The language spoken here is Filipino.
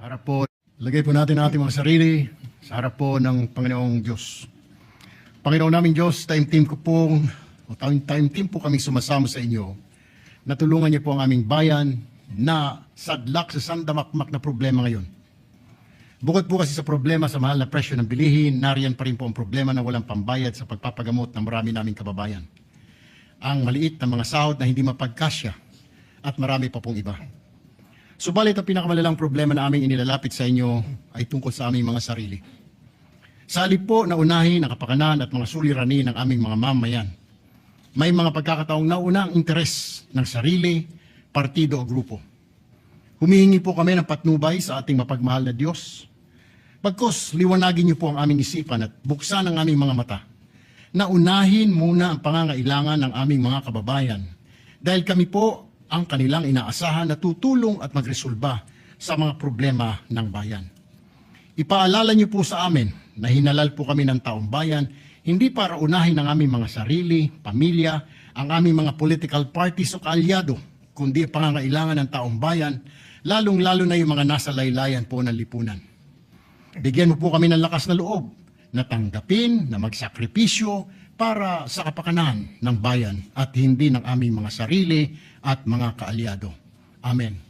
Harap po, lagay po natin ang ating mga sarili sa harap po ng Panginoong Diyos. Panginoon namin Diyos, time team po kami sumasama sa inyo. Natulungan niyo po ang aming bayan na sadlak sa sandamakmak na problema ngayon. Bukod po kasi sa problema sa mahal na presyo ng bilihin, nariyan pa rin po ang problema na walang pambayad sa pagpapagamot ng marami naming kababayan. Ang maliit na mga sahod na hindi mapagkasya at marami pa pong iba. Subalit ang pinakamalalang problema na aming inilalapit sa inyo ay tungkol sa aming mga sarili. Sa halip po na unahin ang kapakanan at mga suliranin ng aming mga mamayan, may mga pagkakataong nauna ang interes ng sarili, partido o grupo. Humihingi po kami ng patnubay sa ating mapagmahal na Diyos. Pagkos, liwanagin niyo po ang aming isipan at buksan ang aming mga mata na unahin muna ang pangangailangan ng aming mga kababayan dahil kami po ang kanilang inaasahan na tutulong at magresolba sa mga problema ng bayan. Ipaalala niyo po sa amin na hinalal po kami ng taong bayan hindi para unahin ang aming mga sarili, pamilya, ang aming mga political parties o kaalyado, kundi pangangailangan ng taong bayan, lalong-lalo na yung mga nasa laylayan po ng lipunan. Bigyan mo po kami ng lakas na loob na tanggapin, na magsakripisyo para sa kapakanan ng bayan at hindi ng aming mga sarili at mga kaalyado. Amen.